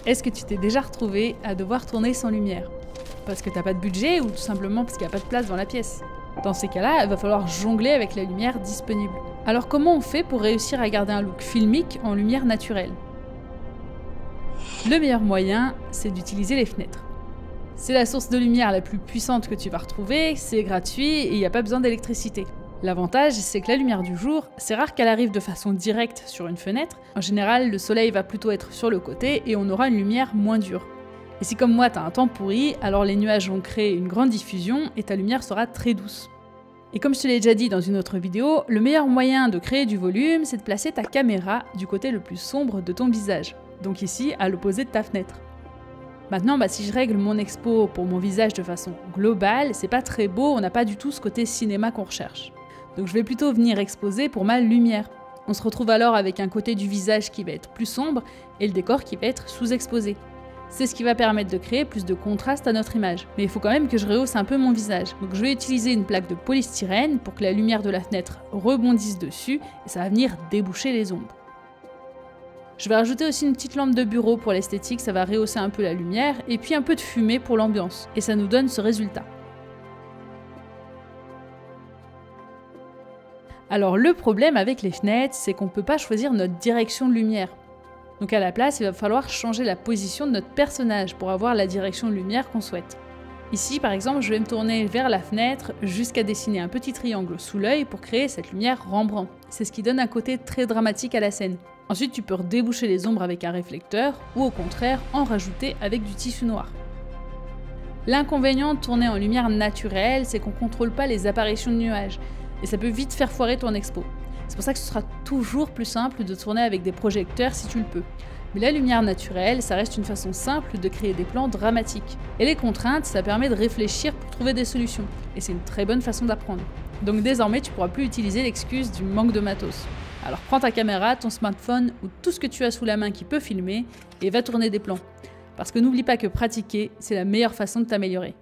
Est-ce que tu t'es déjà retrouvé à devoir tourner sans lumière? Parce que t'as pas de budget ou tout simplement parce qu'il n'y a pas de place dans la pièce? Dans ces cas-là, il va falloir jongler avec la lumière disponible. Alors comment on fait pour réussir à garder un look filmique en lumière naturelle? Le meilleur moyen, c'est d'utiliser les fenêtres. C'est la source de lumière la plus puissante que tu vas retrouver, c'est gratuit et il n'y a pas besoin d'électricité. L'avantage, c'est que la lumière du jour, c'est rare qu'elle arrive de façon directe sur une fenêtre. En général, le soleil va plutôt être sur le côté et on aura une lumière moins dure. Et si comme moi t'as un temps pourri, alors les nuages vont créer une grande diffusion et ta lumière sera très douce. Et comme je te l'ai déjà dit dans une autre vidéo, le meilleur moyen de créer du volume, c'est de placer ta caméra du côté le plus sombre de ton visage. Donc ici, à l'opposé de ta fenêtre. Maintenant, si je règle mon expo pour mon visage de façon globale, c'est pas très beau, on n'a pas du tout ce côté cinéma qu'on recherche. Donc je vais plutôt venir exposer pour ma lumière. On se retrouve alors avec un côté du visage qui va être plus sombre et le décor qui va être sous-exposé. C'est ce qui va permettre de créer plus de contraste à notre image. Mais il faut quand même que je rehausse un peu mon visage. Donc je vais utiliser une plaque de polystyrène pour que la lumière de la fenêtre rebondisse dessus et ça va venir déboucher les ombres. Je vais rajouter aussi une petite lampe de bureau pour l'esthétique, ça va rehausser un peu la lumière, et puis un peu de fumée pour l'ambiance. Et ça nous donne ce résultat. Alors le problème avec les fenêtres, c'est qu'on ne peut pas choisir notre direction de lumière. Donc à la place, il va falloir changer la position de notre personnage pour avoir la direction de lumière qu'on souhaite. Ici par exemple, je vais me tourner vers la fenêtre jusqu'à dessiner un petit triangle sous l'œil pour créer cette lumière Rembrandt. C'est ce qui donne un côté très dramatique à la scène. Ensuite, tu peux redéboucher les ombres avec un réflecteur ou au contraire en rajouter avec du tissu noir. L'inconvénient de tourner en lumière naturelle, c'est qu'on ne contrôle pas les apparitions de nuages. Et ça peut vite faire foirer ton expo. C'est pour ça que ce sera toujours plus simple de tourner avec des projecteurs si tu le peux. Mais la lumière naturelle, ça reste une façon simple de créer des plans dramatiques. Et les contraintes, ça permet de réfléchir pour trouver des solutions. Et c'est une très bonne façon d'apprendre. Donc désormais, tu ne pourras plus utiliser l'excuse du manque de matos. Alors prends ta caméra, ton smartphone ou tout ce que tu as sous la main qui peut filmer et va tourner des plans. Parce que n'oublie pas que pratiquer, c'est la meilleure façon de t'améliorer.